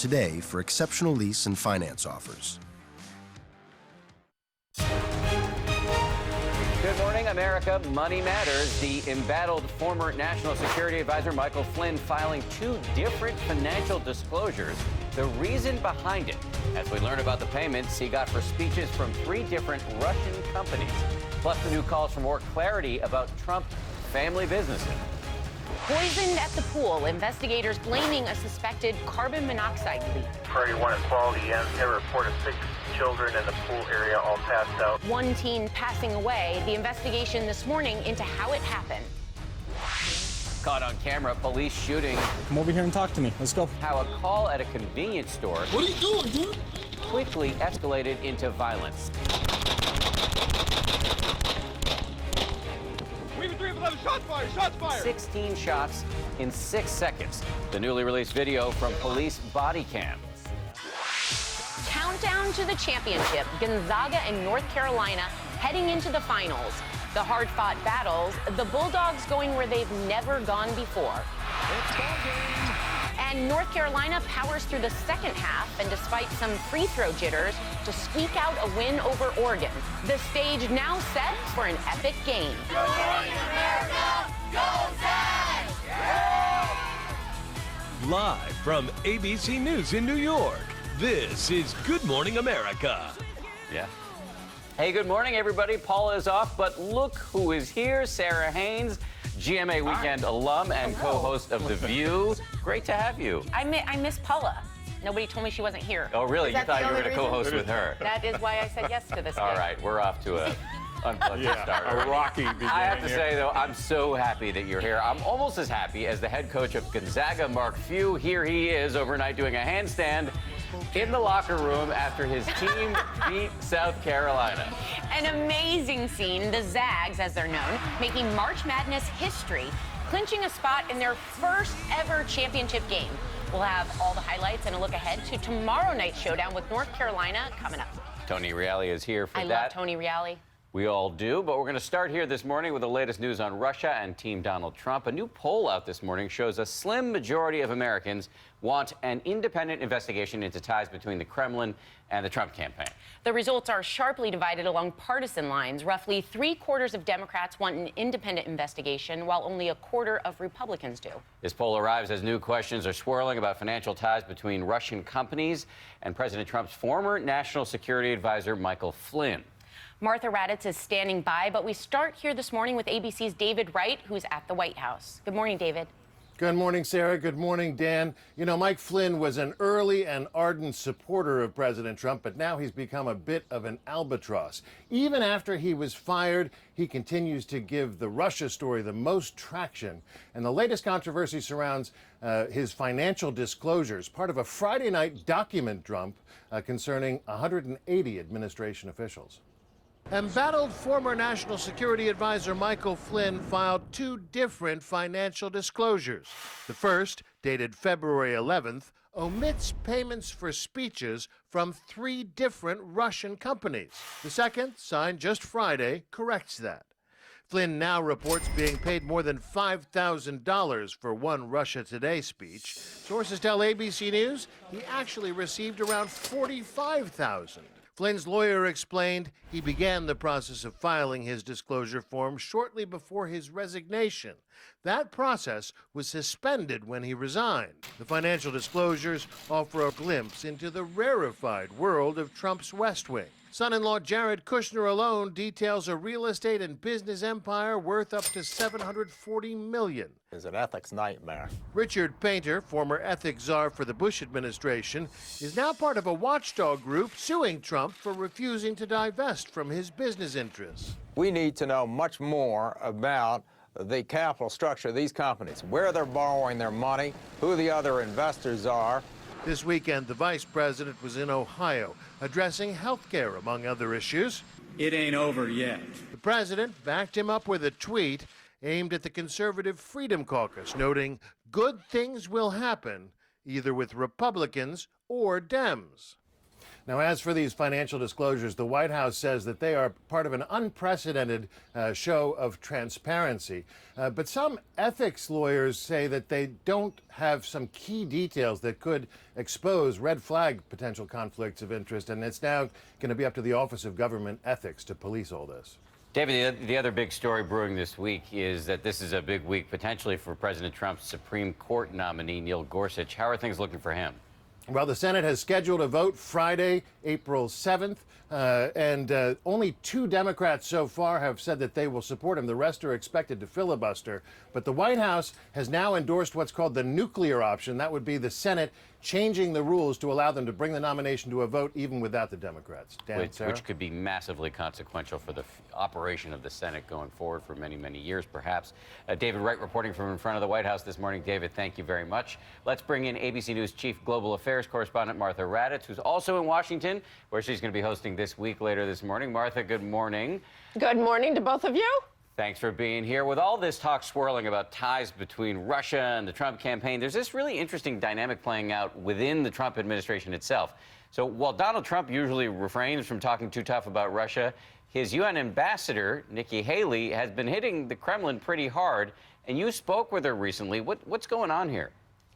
today for exceptional lease and finance offers. Good morning, America. Money matters. The embattled former National Security Advisor Michael Flynn filing 2 different financial disclosures. The reason behind it, as we learn about the payments he got for speeches from 3 different Russian companies. Plus the new calls for more clarity about Trump family businesses. Poisoned at the pool, investigators blaming a suspected carbon monoxide leak. Priority 1 and quality ends. There were a report of 6 children in the pool area all passed out. 1 teen passing away. The investigation this morning into how it happened. Caught on camera, police shooting. Come over here and talk to me. Let's go. How a call at a convenience store What are you doing, dude? quickly escalated into violence. Shots fired! Shots fired! 16 shots in 6 seconds. The newly released video from police body cam. Countdown to the championship. Gonzaga and North Carolina heading into the finals. The hard-fought battles, the Bulldogs going where they've never gone before. It's ball game! And North Carolina powers through the second half, and despite some free throw jitters, to squeak out a win over Oregon. The stage now set for an epic game. Good morning, America! Go Zags! Yeah! Live from ABC News in New York, this is Good Morning America. Yeah. Hey, good morning, everybody. Paula is off, but look who is here. Sarah Haynes, GMA Weekend alum and co-host of The View. Great to have you. I miss Paula. Nobody told me she wasn't here. Oh, really? You thought you were going to co-host with her? That is why I said yes to this game. All right, we're off to a unpleasant start. A rocky beginning. I have to say, though, I'm so happy that you're here. I'm almost as happy as the head coach of Gonzaga, Mark Few. Here he is overnight doing a handstand in the locker room after his team beat South Carolina. An amazing scene. The Zags, as they're known, making March Madness history, clinching a spot in their first ever championship game. We'll have all the highlights and a look ahead to tomorrow night's showdown with North Carolina coming up. Tony Reale is here for that. I love Tony Reale. We all do, but we're going to start here this morning with the latest news on Russia and Team Donald Trump. A new poll out this morning shows a slim majority of Americans want an independent investigation into ties between the Kremlin and the Trump campaign. The results are sharply divided along partisan lines. Roughly 3/4 of Democrats want an independent investigation, while only 1/4 of Republicans do. This poll arrives as new questions are swirling about financial ties between Russian companies and President Trump's former National Security Advisor, Michael Flynn. Martha Raddatz is standing by, but we start here this morning with ABC's David Wright, who's at the White House. Good morning, David. Good morning, Sarah. Good morning, Dan. You know, Mike Flynn was an early and ardent supporter of President Trump, but now he's become a bit of an albatross. Even after he was fired, he continues to give the Russia story the most traction. And the latest controversy surrounds his financial disclosures, part of a Friday night document dump concerning 180 administration officials. Embattled former National Security Advisor Michael Flynn filed 2 different financial disclosures. The first, dated February 11th, omits payments for speeches from 3 different Russian companies. The second, signed just Friday, corrects that. Flynn now reports being paid more than $5,000 for one Russia Today speech. Sources tell ABC News he actually received around $45,000. Flynn's lawyer explained he began the process of filing his disclosure form shortly before his resignation. That process was suspended when he resigned. The financial disclosures offer a glimpse into the rarefied world of Trump's West Wing. Son-in-law Jared Kushner alone details a real estate and business empire worth up to $740 million. It's an ethics nightmare. Richard Painter, former ethics czar for the Bush administration, is now part of a watchdog group suing Trump for refusing to divest from his business interests. We need to know much more about the capital structure of these companies, where they're borrowing their money, who the other investors are. This weekend, the vice president was in Ohio, addressing health care, among other issues. It ain't over yet. The president backed him up with a tweet aimed at the Conservative Freedom Caucus, noting good things will happen, either with Republicans or Dems. Now, as for these financial disclosures, the White House says that they are part of an unprecedented show of transparency. But some ethics lawyers say that they don't have some key details that could expose red flag potential conflicts of interest. And it's now going to be up to the Office of Government Ethics to police all this. David, the other big story brewing this week is that this is a big week potentially for President Trump's Supreme Court nominee, Neil Gorsuch. How are things looking for him? Well, the Senate has scheduled a vote Friday, April 7th, and only 2 Democrats so far have said that they will support him. The rest are expected to filibuster. But the White House has now endorsed what's called the nuclear option. That would be the Senate changing the rules to allow them to bring the nomination to a vote even without the Democrats. Dan, which could be massively consequential for the operation of the Senate going forward for many, many years, perhaps. David Wright reporting from in front of the White House this morning. David, thank you very much. Let's bring in ABC News Chief Global Affairs Correspondent Martha Raddatz, who's also in Washington, where she's going to be hosting This Week later this morning. Martha, good morning. Good morning to both of you. Thanks for being here. With all this talk swirling about ties between Russia and the Trump campaign, there's this really interesting dynamic playing out within the Trump administration itself. So while Donald Trump usually refrains from talking too tough about Russia, his UN ambassador, Nikki Haley, has been hitting the Kremlin pretty hard. And you spoke with her recently. What's going on here?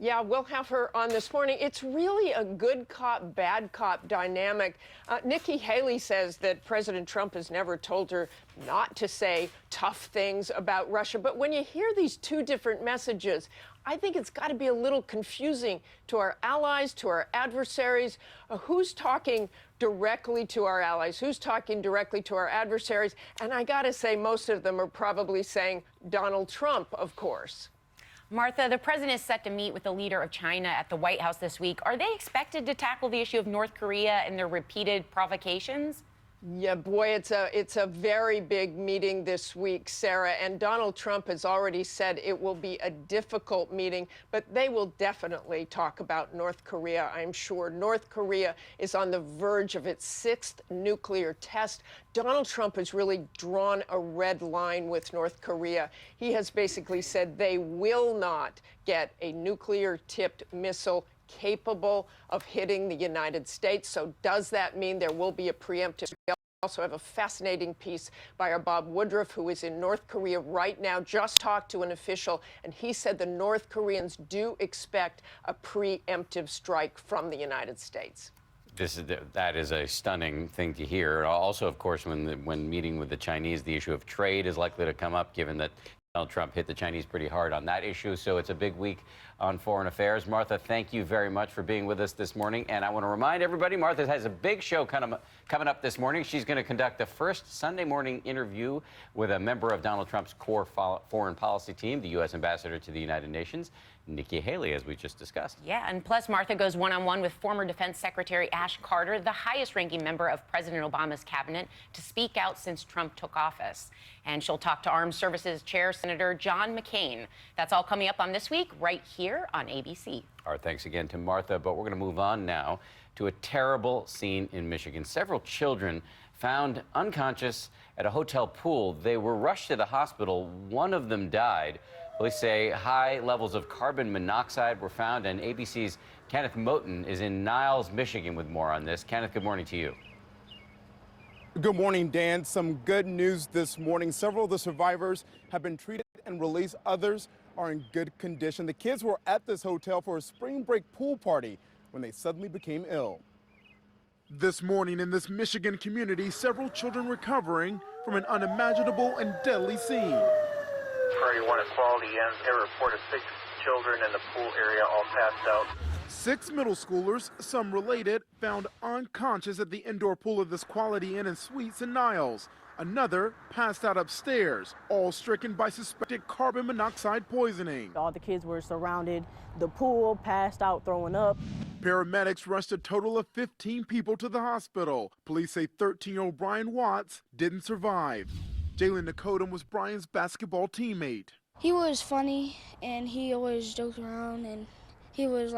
Yeah, we'll have her on this morning. It's really a good cop, bad cop dynamic. Nikki Haley says that President Trump has never told her not to say tough things about Russia. But when you hear these 2 different messages, I think it's got to be a little confusing to our allies, to our adversaries. Who's talking directly to our allies? Who's talking directly to our adversaries? And I got to say, most of them are probably saying Donald Trump, of course. Martha, the president is set to meet with the leader of China at the White House this week. Are they expected to tackle the issue of North Korea and their repeated provocations? Yeah, boy, it's a very big meeting this week, Sarah, and Donald Trump has already said it will be a difficult meeting, but they will definitely talk about North Korea, I'm sure. North Korea is on the verge of its 6th nuclear test. Donald Trump has really drawn a red line with North Korea. He has basically said they will not get a nuclear-tipped missile capable of hitting the United States. So does that mean there will be a preemptive? We also have a fascinating piece by our Bob Woodruff, who is in North Korea right now, just talked to an official, and he said the North Koreans do expect a preemptive strike from the United States. That is a stunning thing to hear. Also, of course, when meeting with the Chinese, the issue of trade is likely to come up, given that Donald Trump hit the Chinese pretty hard on that issue. So it's a big week on foreign affairs. Martha, thank you very much for being with us this morning. And I want to remind everybody, Martha has a big show coming up this morning. She's going to conduct the first Sunday morning interview with a member of Donald Trump's core foreign policy team, the U.S. ambassador to the United Nations, Nikki Haley, as we just discussed. Yeah, and plus Martha goes one-on-one with former Defense Secretary Ash Carter, the highest-ranking member of President Obama's cabinet, to speak out since Trump took office. And she'll talk to Armed Services Chair Senator John McCain. That's all coming up on This Week right here on ABC. Our thanks again to Martha, but we're going to move on now to a terrible scene in Michigan. Several children found unconscious at a hotel pool. They were rushed to the hospital. One of them died. Police say high levels of carbon monoxide were found, and ABC's Kenneth Moten is in Niles, Michigan with more on this. Kenneth, good morning to you. Good morning, Dan. Some good news this morning. Several of the survivors have been treated and released. Others are in good condition. The kids were at this hotel for a spring break pool party when they suddenly became ill. This morning in this Michigan community, several children recovering from an unimaginable and deadly scene. Priority 1 is quality, and they report of 6 children in the pool area all passed out. 6 middle schoolers, some related, found unconscious at the indoor pool of this Quality Inn and Suites in Niles. Another passed out upstairs, all stricken by suspected carbon monoxide poisoning. All the kids were surrounded the pool, passed out, throwing up. Paramedics rushed a total of 15 people to the hospital. Police say 13-year-old Brian Watts didn't survive. Jalen Nikodem was Brian's basketball teammate. He was funny, and he always joked around, and he was,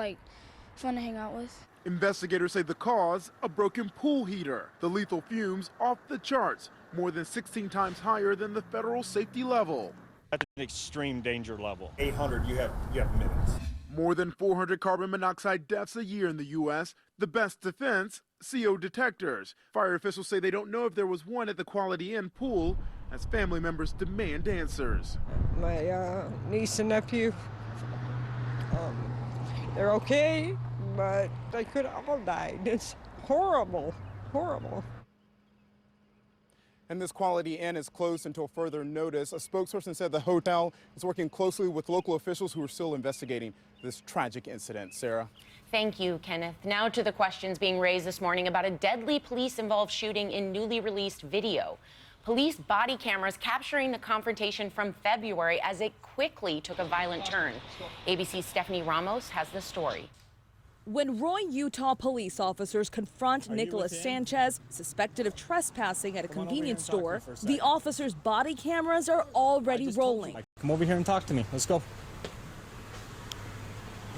fun to hang out with. Investigators say the cause, a broken pool heater. The lethal fumes off the charts, more than 16 times higher than the federal safety level. At an extreme danger level. 800, you have minutes. More than 400 carbon monoxide deaths a year in the U.S. The best defense, CO detectors. Fire officials say they don't know if there was one at the Quality Inn pool, as family members demand answers. My niece and nephew, they're okay, but they could have all died. It's horrible, horrible. And this Quality Inn is closed until further notice. A spokesperson said the hotel is working closely with local officials who are still investigating this tragic incident. Sarah. Thank you, Kenneth. Now to the questions being raised this morning about a deadly police-involved shooting in newly released video. Police body cameras capturing the confrontation from February as it quickly took a violent turn. ABC's Stephanie Ramos has the story. When Roy, Utah police officers confront Nicholas Sanchez, suspected of trespassing at a convenience store, the officers' body cameras are already rolling. Come over here and talk to me. Let's go.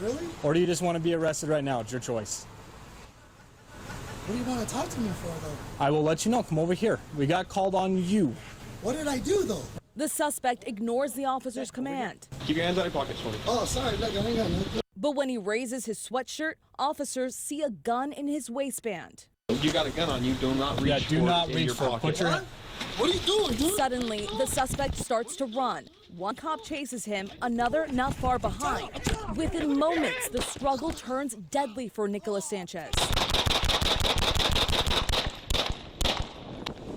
Really? Or do you just want to be arrested right now? It's your choice. What do you want to talk to me for, though? I will let you know. Come over here. We got called on you. What did I do, though? The suspect ignores the officer's command. Keep your hands out of your pockets for me. Oh, sorry. Look, I ain't got nothing. But when he raises his sweatshirt, officers see a gun in his waistband. You got a gun on you. Do not reach do not reach your for it. pocket. Put your hand. What are you doing, dude? Suddenly, the suspect starts to run. One cop chases him, another not far behind. Within moments, the struggle turns deadly for Nicholas Sanchez.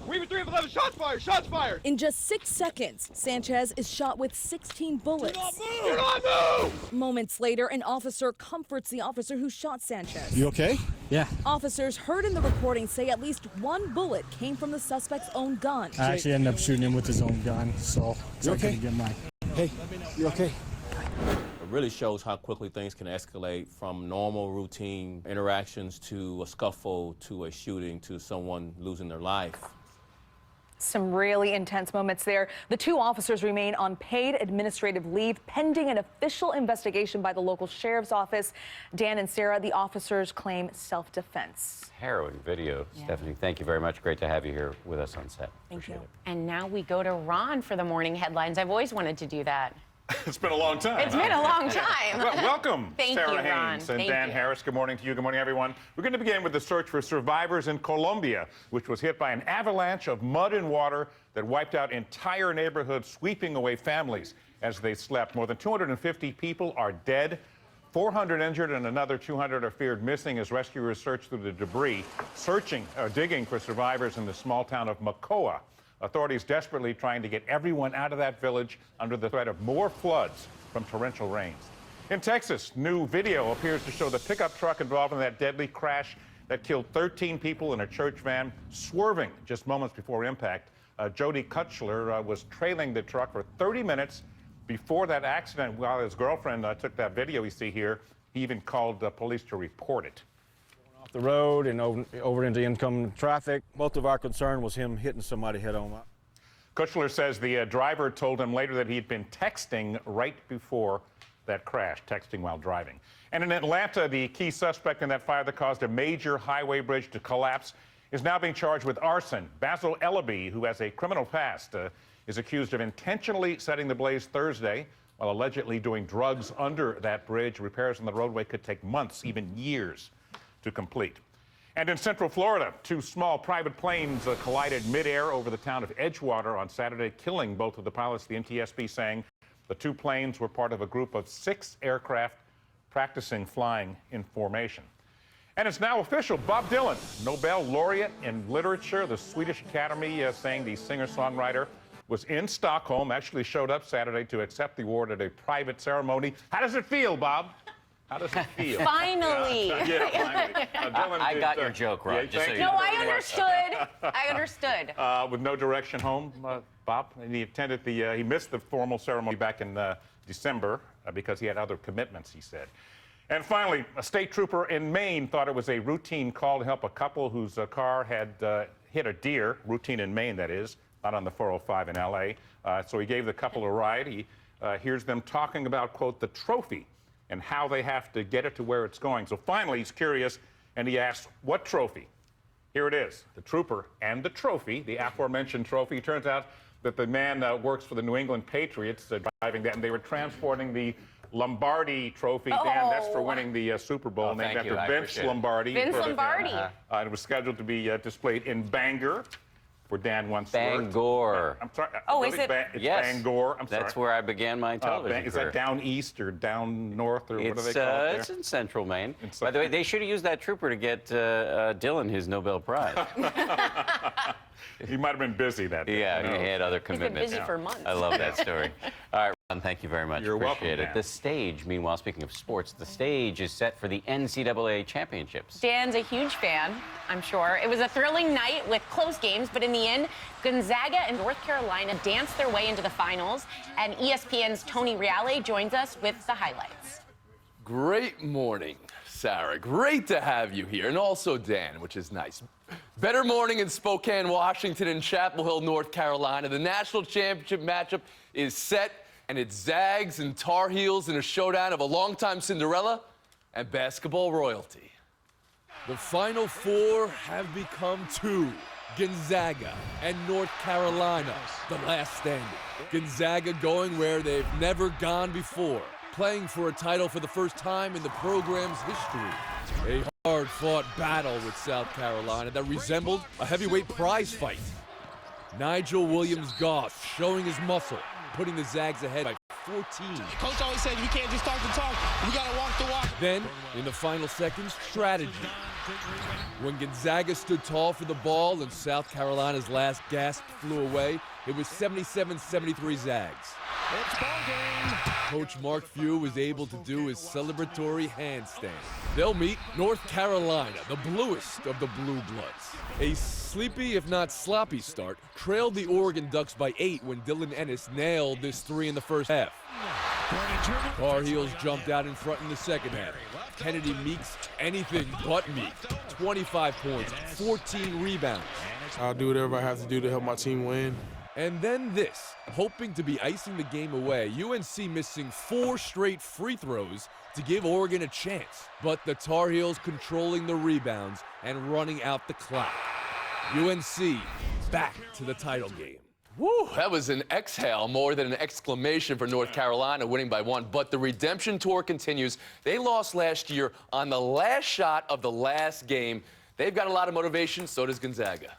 We have 3 of 11. Shots fired! Shots fired! In just 6 seconds, Sanchez is shot with 16 bullets. Do not move! Do not move! Moments later, an officer comforts the officer who shot Sanchez. You okay? Yeah. Officers heard in the recording say at least 1 bullet came from the suspect's own gun. I actually ended up shooting him with his own gun, so You okay? I couldn't get mine. Hey, you okay? It really shows how quickly things can escalate from normal routine interactions to a scuffle to a shooting to someone losing their life. Some really intense moments there. The 2 officers remain on paid administrative leave pending an official investigation by the local sheriff's office. Dan and Sarah, the officers claim self-defense. Harrowing video. Yeah. Stephanie, thank you very much. Great to have you here with us on set. Thank you. And now we go to Ron for the morning headlines. I've always wanted to do that. It's been a long time. It's been a long time. Welcome, Thank Sarah you, Haynes Ron. and Thank Dan you. Harris. Good morning to you. Good morning, everyone. We're going to begin with the search for survivors in Colombia, which was hit by an avalanche of mud and water that wiped out entire neighborhoods, sweeping away families as they slept. More than 250 people are dead, 400 injured, and another 200 are feared missing as rescuers search through the debris, digging for survivors in the small town of Macoa. Authorities desperately trying to get everyone out of that village under the threat of more floods from torrential rains. In Texas, new video appears to show the pickup truck involved in that deadly crash that killed 13 people in a church van, swerving just moments before impact. Jody Kutchler was trailing the truck for 30 minutes before that accident. While his girlfriend took that video you see here, he even called police to report it. Off the road and over into incoming traffic. Most of our concern was him hitting somebody head on. Kutchler says the driver told him later that he'd been texting right before that crash, texting while driving. And in Atlanta, the key suspect in that fire that caused a major highway bridge to collapse is now being charged with arson. Basil Ellaby, who has a criminal past, is accused of intentionally setting the blaze Thursday while allegedly doing drugs under that bridge. Repairs on the roadway could take months, even years, to complete. And in Central Florida, 2 small private planes collided midair over the town of Edgewater on Saturday, killing both of the pilots. The NTSB saying the 2 planes were part of a group of 6 aircraft practicing flying in formation. And it's now official. Bob Dylan, Nobel laureate in literature, the Swedish Academy saying the singer-songwriter was in Stockholm, actually showed up Saturday to accept the award at a private ceremony. How does it feel, Bob? How does it feel? Finally. Yeah, finally. I got your joke, Ron. Yeah, No, I understood. I understood. With no direction home, Bob, and he attended he missed the formal ceremony back in December because he had other commitments, he said. And finally, a state trooper in Maine thought it was a routine call to help a couple whose car had hit a deer, routine in Maine, that is, not on the 405 in L.A. So he gave the couple a ride. He hears them talking about, quote, the trophy and how they have to get it to where it's going. So finally, he's curious, and he asks, what trophy? Here it is, the trooper and the trophy, the aforementioned trophy. It turns out that the man works for the New England Patriots driving that, and they were transporting the Lombardi Trophy. Dan, that's for winning the Super Bowl, named thank you. after I Vince appreciate it. Lombardi. Vince Lombardi. It was scheduled to be displayed in Bangor, where Dan once worked. Bangor. I'm sorry. Oh, is it? It's Yes. Bangor. I'm sorry. That's where I began my television Is career. that down east or down north, or what do they call it It's there? in central Maine. By the way, they should have used that trooper to get Dylan his Nobel Prize. He might have been busy that day. Yeah, Who knows? he had other commitments. busy for months. I love that story. All right, Ron, thank you very much. You're welcome, Appreciate it. Dan. The stage, meanwhile, speaking of sports, the stage is set for the NCAA championships. Dan's a huge fan, I'm sure. It was a thrilling night with close games, but in the end, Gonzaga and North Carolina danced their way into the finals, and ESPN's Tony Wjla joins us with the highlights. Great morning, Sarah. Great to have you here, and also Dan, which is nice. Better morning in Spokane, Washington, and Chapel Hill, North Carolina. The national championship matchup is set, and it's Zags and Tar Heels in a showdown of a longtime Cinderella and basketball royalty. The Final Four have become two. Gonzaga and North Carolina, the last standing. Gonzaga going where they've never gone before, playing for a title for the first time in the program's history. A hard-fought battle with South Carolina that resembled a heavyweight prize fight. Nigel Williams-Goss showing his muscle, putting the Zags ahead by 14. Coach always said we can't just talk the talk. We got to walk the walk. Then, in the final seconds, strategy. When Gonzaga stood tall for the ball and South Carolina's last gasp flew away, it was 77-73 Zags. It's ball game. Coach Mark Few was able to do his celebratory handstand. They'll meet North Carolina, the bluest of the Blue Bloods. A sleepy, if not sloppy start, trailed the Oregon Ducks by 8 when Dylan Ennis nailed this three in the first half. Tar Heels jumped out in front in the second half. Kennedy Meeks, anything but meek. 25 points, 14 rebounds. I'll do whatever I have to do to help my team win. And then this, hoping to be icing the game away, UNC missing 4 straight free throws to give Oregon a chance. But the Tar Heels controlling the rebounds and running out the clock. UNC back to the title game. Woo, that was an exhale more than an exclamation for North Carolina, winning by 1. But the redemption tour continues. They lost last year on the last shot of the last game. They've got a lot of motivation, so does Gonzaga.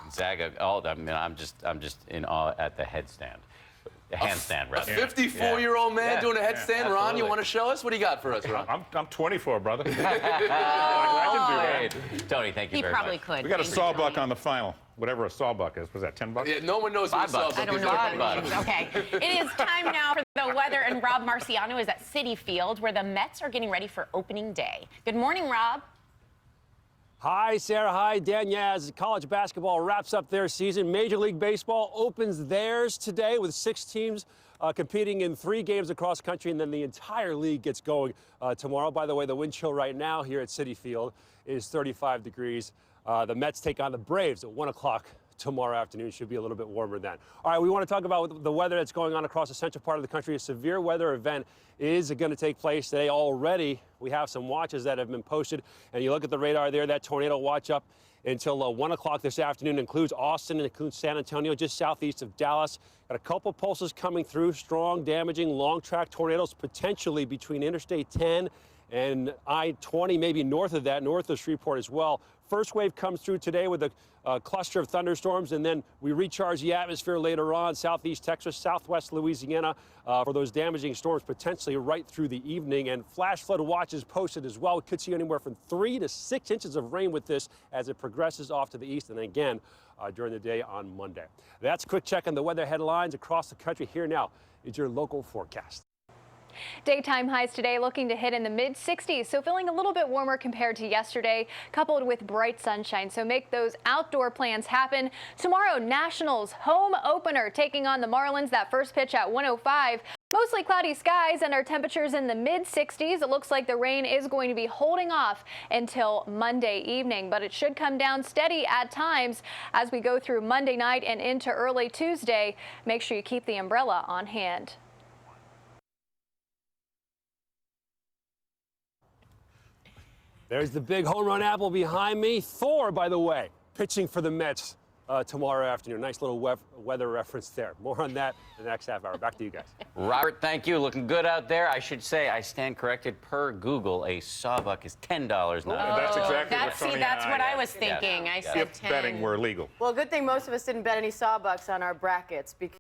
Gonzaga, I'm just in awe at the headstand. Handstand, rather. A 54-year-old man doing a headstand. Ron, absolutely. you want to show us? What do you got for us, Ron? I'm 24, brother. I can do that. Tony, thank you He very probably much. could. We got a Thank you, sawbuck Tony. on the final. Whatever a sawbuck is. Was that $10? Yeah, no one knows what a $5. sawbuck I don't is. know what that means. Okay. It is time now for the weather, and Rob Marciano is at Citi Field, where the Mets are getting ready for opening day. Good morning, Rob. Hi, Sarah. Hi, Dan. Yeah, as college basketball wraps up their season, Major League Baseball opens theirs today with 6 teams competing in 3 games across country, and then the entire league gets going tomorrow. By the way, the wind chill right now here at Citi Field is 35 degrees. The Mets take on the Braves at 1 o'clock tomorrow afternoon. Should be a little bit warmer then. All right, we want to talk about the weather that's going on across the central part of the country. A severe weather event is going to take place today. Already, we have some watches that have been posted, and you look at the radar there, that tornado watch up until 1 o'clock this afternoon includes Austin and includes San Antonio, just southeast of Dallas. Got a couple pulses coming through, strong, damaging, long-track tornadoes potentially between Interstate 10 and I-20, maybe north of that, north of Shreveport as well. First wave comes through today with a cluster of thunderstorms, and then we recharge the atmosphere later on, southeast Texas, southwest Louisiana, for those damaging storms potentially right through the evening. And flash flood watches posted as well. We could see anywhere from 3 to 6 inches of rain with this as it progresses off to the east, and again during the day on Monday. That's a quick check on the weather headlines across the country. Here now is your local forecast. Daytime highs today looking to hit in the mid-60s, so feeling a little bit warmer compared to yesterday, coupled with bright sunshine. So make those outdoor plans happen. Tomorrow, Nationals home opener taking on the Marlins. That first pitch at 1:05. Mostly cloudy skies and our temperatures in the mid-60s. It looks like the rain is going to be holding off until Monday evening, but it should come down steady at times as we go through Monday night and into early Tuesday. Make sure you keep the umbrella on hand. There's the big home run apple behind me. Thor, by the way, pitching for the Mets tomorrow afternoon. Nice little weather reference there. More on that in the next half hour. Back to you guys. Robert, thank you. Looking good out there. I should say, I stand corrected. Per Google, a sawbuck is $10 now. That's exactly what Tony that's and what I I was thinking. I said if 10. betting were legal. Well, good thing most of us didn't bet any sawbucks on our brackets because